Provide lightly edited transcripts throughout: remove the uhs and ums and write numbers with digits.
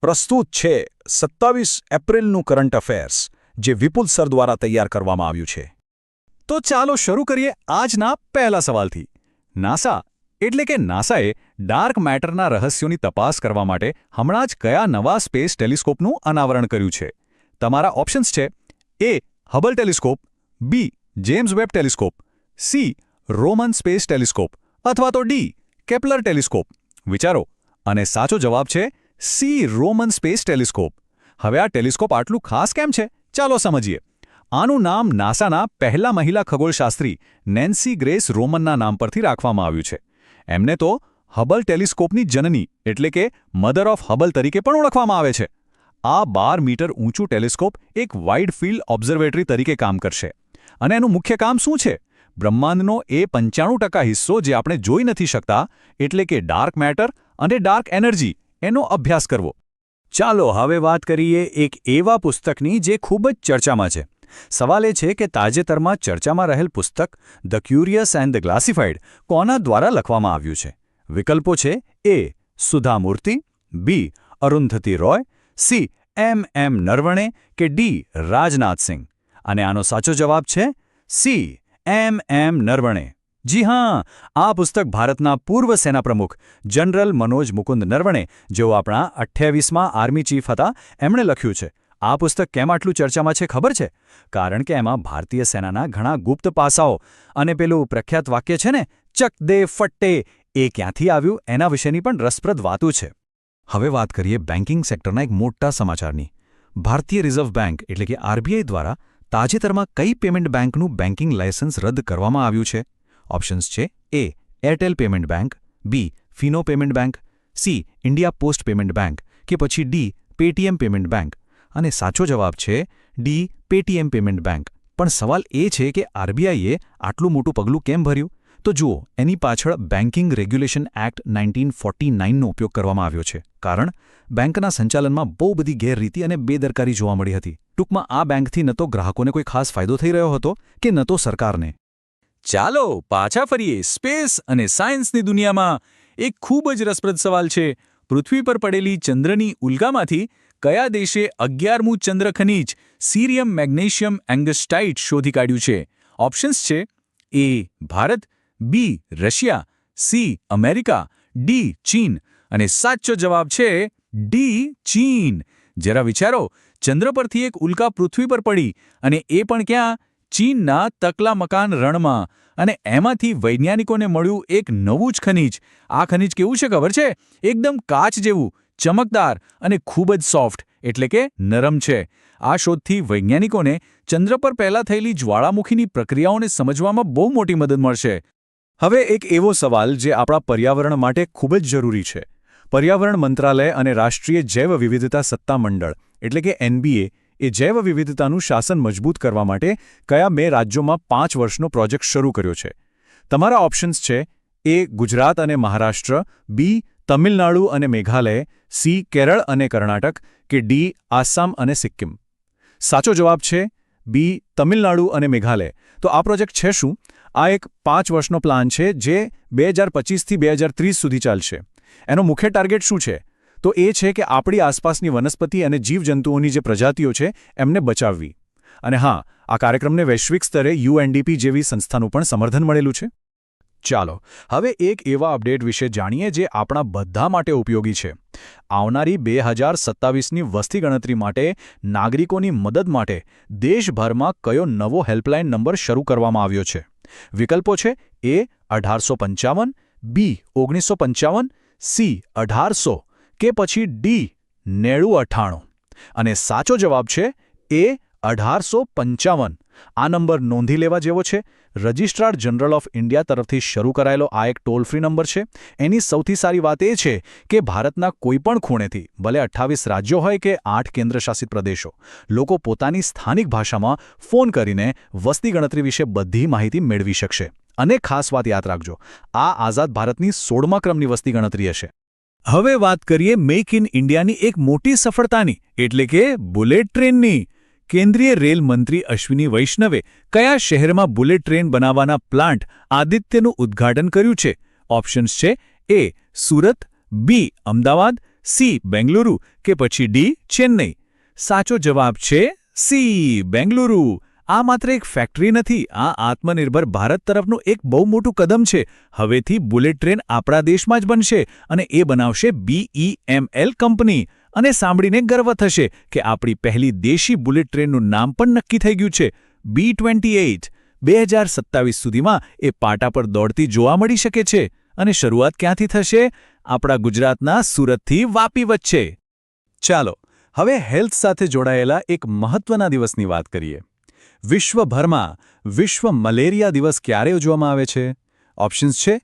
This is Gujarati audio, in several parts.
પ્રસ્તુત છે 27 એપ્રિલનું કરંટ અફેર્સ, જે વિપુલ સર દ્વારા તૈયાર કરવામાં આવ્યું છે. તો ચાલો શરૂ કરીએ આજના પહેલા સવાલથી. નાસા એટલે કે નાસાએ ડાર્ક મેટરના રહસ્યોની તપાસ કરવા માટે હમણાં જ કયા નવા સ્પેસ ટેલિસ્કોપનું અનાવરણ કર્યું છે? તમારા ઓપ્શન્સ છે: A Hubble telescope, B James Webb telescope, C Roman space telescope અથવા તો ડી કેપ્લર ટેલિસ્કોપ. વિચારો, અને સાચો જવાબ છે સી રોમન સ્પેસ ટેલિસ્કોપ. હવે આ ટેલિસ્કોપ આટલું ખાસ કેમ છે? ચાલો સમજીએ. આનું નામ નાસાના પહેલા મહિલા ખગોળશાસ્ત્રી નેન્સી ગ્રેસ રોમનના નામ પરથી રાખવામાં આવ્યું છે. એમને તો હબલ ટેલિસ્કોપની જનની એટલે કે મધર ઓફ હબલ તરીકે પણ ઓળખવામાં આવે છે. આ 12 મીટર ઊંચું ટેલિસ્કોપ એક વાઇડ ફિલ્ડ ઓબ્ઝર્વેટરી તરીકે કામ કરશે. અને એનું મુખ્ય કામ શું છે? બ્રહ્માંડનો એ 95% હિસ્સો જે આપણે જોઈ નથી શકતા, એટલે કે ડાર્ક મેટર અને ડાર્ક એનર્જી, એનો અભ્યાસ કરવો. ચાલો હવે વાત કરીએ એક એવા પુસ્તકની જે ખૂબ જ ચર્ચામાં છે. સવાલ એ છે કે તાજેતરમાં ચર્ચામાં રહેલ પુસ્તક the curious and the classified કોના દ્વારા લખવામાં આવ્યું છે? વિકલ્પો છે: એ સુધા મૂર્તિ, બી અરુંધતી રોય, સી એમ નરવણે કે ડી રાજનાથ સિંહ. અને આનો સાચો જવાબ છે સી એમ નરવણે. જી હા, આ પુસ્તક ભારતના પૂર્વ સેના પ્રમુખ જનરલ મનોજ મુકુંદ નરવણે, જેઓ આપણા 28મા આર્મી ચીફ હતા, એમણે લખ્યું છે. આ પુસ્તક કેમ આટલું ચર્ચામાં છે ખબર છે? કારણ કે એમાં ભારતીય સેનાના ઘણા ગુપ્ત પાસાઓ અને પેલું પ્રખ્યાત વાક્ય છે ને, ચક દે ફટ્ટે, એ ક્યાંથી આવ્યું એના વિશેની પણ રસપ્રદ વાતો છે. હવે વાત કરીએ બેન્કિંગ સેક્ટરના એક મોટા સમાચારની. ભારતીય રિઝર્વ બેંક એટલે કે આરબીઆઈ દ્વારા તાજેતરમાં કઈ પેમેન્ટ બેંકનું બેન્કિંગ લાયસન્સ રદ કરવામાં આવ્યું છે? ઓપ્શન્સ છે: A Airtel payment bank, B Fino payment bank, C India post payment bank કે પછી ડી પેટીએમ પેમેન્ટ બેંક. અને સાચો જવાબ છે ડી પેટીએમ પેમેન્ટ બેંક. પણ સવાલ એ છે કે આરબીઆઈએ આટલું મોટું પગલું કેમ ભર્યું? તો જુઓ, એની પાછળ બેન્કિંગ રેગ્યુલેશન એક્ટ 1949નો ઉપયોગ કરવામાં આવ્યો છે. કારણ બેંકના સંચાલનમાં બહુ બધી ગેરરીતિ અને બેદરકારી જોવા મળી હતી. ટૂંકમાં આ બેંકથી ન તો ગ્રાહકોને કોઈ ખાસ ફાયદો થઈ રહ્યો હતો કે ન તો સરકારને. ચાલો પાછા ફરીએ સ્પેસ અને સાયન્સની દુનિયામાં. એક ખૂબ જ રસપ્રદ સવાલ છે: પૃથ્વી પર પડેલી ચંદ્રની ઉલ્કામાંથી કયા દેશે 11મું ચંદ્ર ખનિજ સીરિયમ મેગ્નેશિયમ એંગસ્ટાઇટ શોધી કાઢ્યું છે? ઓપ્શન્સ છે: A Bharat, B Russia, C America, D ચીન. અને સાચો જવાબ છે ડી ચીન. જરા વિચારો, ચંદ્ર પરથી એક ઉલ્કા પૃથ્વી પર પડી, અને એ પણ ક્યાં? ચીનના તકલામકાન રણમાં. અને એમાંથી વૈજ્ઞાનિકોને મળ્યું એક નવું જ ખનિજ. આ ખનિજ કેવું છે ખબર છે? એકદમ કાચ જેવું, ચમકદાર અને ખૂબ જ સોફ્ટ, એટલે કે નરમ છે. આ શોધથી વૈજ્ઞાનિકોને ચંદ્ર પર પહેલાં થયેલી જ્વાળામુખીની પ્રક્રિયાઓને સમજવામાં બહુ મોટી મદદ મળશે. હવે એક એવો સવાલ જે આપણા પર્યાવરણ માટે ખૂબ જ જરૂરી છે. પર્યાવરણ મંત્રાલય અને રાષ્ટ્રીય જૈવ વિવિધતા સત્તામંડળ એટલે કે એનબીએ એ જૈવ વિવિધતાનું શાસન મજબૂત કરવા માટે કયા 2 રાજ્યોમાં 5 વર્ષનો પ્રોજેક્ટ શરૂ કર્યો છે? તમારા ઓપ્શન્સ છે: એ ગુજરાત અને મહારાષ્ટ્ર, બી તમિલનાડુ અને મેઘાલય, સી કેરળ અને કર્ણાટક કે ડી આસામ અને સિક્કિમ. સાચો જવાબ છે બી તમિલનાડુ અને મેઘાલય. તો આ પ્રોજેક્ટ છે શું? આ એક 5 વર્ષનો પ્લાન છે જે 2025થી 2030 સુધી ચાલશે. એનો મુખ્ય ટાર્ગેટ શું છે? તો એ છે કે આપણી આસપાસની વનસ્પતિ અને જીવજંતુઓની જે પ્રજાતિઓ છે એમને બચાવવી. અને હા, આ કાર્યક્રમને વૈશ્વિક સ્તરે યુએનડીપી જેવી સંસ્થાનું પણ સમર્થન મળેલું છે. ચાલો હવે એક એવા અપડેટ વિશે જાણીએ જે આપણા બધા માટે ઉપયોગી છે. આવનારી 2027ની વસ્તી ગણતરી માટે નાગરિકોની મદદ માટે દેશભરમાં કયો નવો હેલ્પલાઇન નંબર શરૂ કરવામાં આવ્યો છે? વિકલ્પો છે: એ 1855, બી 1955, સી 1800 કે પછી ડી 9998. અને સાચો જવાબ છે એ 1855. આ નંબર નોંધી લેવા જેવો છે. રજિસ્ટ્રાર જનરલ ઓફ ઇન્ડિયા તરફથી શરૂ કરાયેલો આ એક ટોલ ફ્રી નંબર છે. એની સૌથી સારી વાત એ છે કે ભારતના કોઈપણ ખૂણેથી, ભલે 28 રાજ્યો હોય કે 8 કેન્દ્રશાસિત પ્રદેશો, લોકો પોતાની સ્થાનિક ભાષામાં ફોન કરીને વસ્તી ગણતરી વિશે બધી માહિતી મેળવી શકશે. અને ખાસ વાત યાદ રાખજો, આ આઝાદ ભારતની 16મા ક્રમની વસ્તી ગણતરી હશે. હવે વાત કરીએ મેક ઇન ઇન્ડિયાની એક મોટી સફળતાની, એટલે કે બુલેટ ટ્રેનની. કેન્દ્રીય રેલ મંત્રી અશ્વિની વૈષ્ણવે કયા શહેરમાં બુલેટ ટ્રેન બનાવવાના પ્લાન્ટ આદિત્યનું ઉદ્ઘાટન કર્યું છે? ઓપ્શન્સ છે: એ સુરત, બી અમદાવાદ, સી બેંગલુરુ કે પછી ડી ચેન્નઈ? સાચો જવાબ છે સી બેંગલુરુ. આ માત્ર એક ફેક્ટરી નથી, આ આત્મનિર્ભર ભારત તરફનું એક બહુ મોટું કદમ છે. હવેથી બુલેટ ટ્રેન આપણા દેશમાં જ બનશે અને એ બનાવશે BEML કંપની. અને સાંભળીને ગર્વ થશે કે આપણી પહેલી દેશી બુલેટ ટ્રેનનું નામ પણ નક્કી થઈ ગયું છે, B28. 2027 સુધીમાં એ પાટા પર દોડતી જોવા મળી શકે છે. અને શરૂઆત ક્યાંથી થશે? આપણા ગુજરાતના સુરતથી વાપી વચ્ચે. ચાલો હવે હેલ્થ સાથે જોડાયેલા એક મહત્વના દિવસની વાત કરીએ. વિશ્વભરમાં વિશ્વ મલેરિયા દિવસ ક્યારે ઉજવવામાં આવે છે? ઓપ્શન્સ છે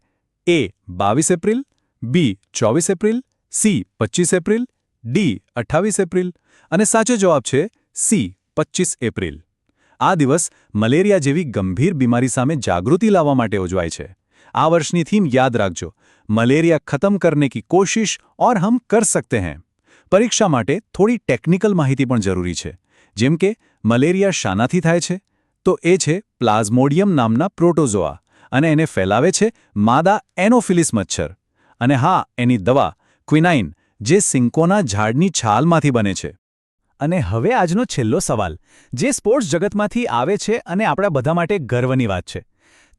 A 22 April, B 24 April, C 25 April, D 28 April અને સાચો જવાબ છે C 25 એપ્રિલ. આ દિવસ મલેરિયા જેવી ગંભીર બીમારી સામે જાગૃતિ લાવવા માટે ઉજવાય છે. આ વર્ષની થીમ યાદ રાખજો, મલેરિયા ખતમ કરને કી કોશિશ ઓર હમ કર સકતે હૈં. પરીક્ષા માટે થોડી ટેકનિકલ માહિતી પણ જરૂરી છે. જેમ કે મલેરિયા શાનાથી થાય છે? તો એ છે પ્લાઝ્મોડિયમ નામના પ્રોટોઝોઆ અને એને ફેલાવે છે માદા એનોફિલિસ મચ્છર. અને હા, એની દવા ક્વિનાઇન જે સિંકોના ઝાડની છાલમાંથી બને છે. અને હવે આજનો છેલ્લો સવાલ, જે સ્પોર્ટ્સ જગતમાંથી આવે છે અને આપણા બધા માટે ગર્વની વાત છે.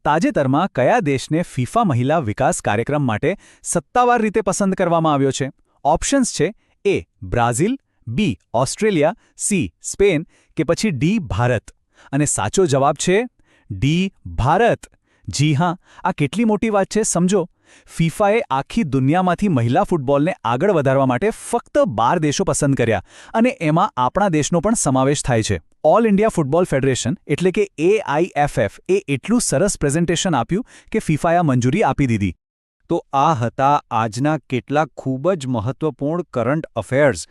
તાજેતરમાં કયા દેશને ફિફા મહિલા વિકાસ કાર્યક્રમ માટે સત્તાવાર રીતે પસંદ કરવામાં આવ્યો છે? ઓપ્શન્સ છે A Brazil, B Australia, C Spain કે પછી D ભારત. અને સાચો જવાબ છે D ભારત. જી હા, આ કેટલી મોટી વાત છે સમજો. ફિફાએ આખી દુનિયામાંથી મહિલા ફૂટબોલને આગળ વધારવા માટે ફક્ત 12 દેશો પસંદ કર્યા અને એમાં આપણા દેશનો પણ સમાવેશ થાય છે. ઓલ ઇન્ડિયા ફૂટબોલ ફેડરેશન એટલે કે AIFF એ એટલું સરસ પ્રેઝન્ટેશન આપ્યું કે ફિફાએ મંજૂરી આપી દીધી. તો આ હતા આજના કેટલાક ખૂબ જ મહત્વપૂર્ણ કરંટ અફેર્સ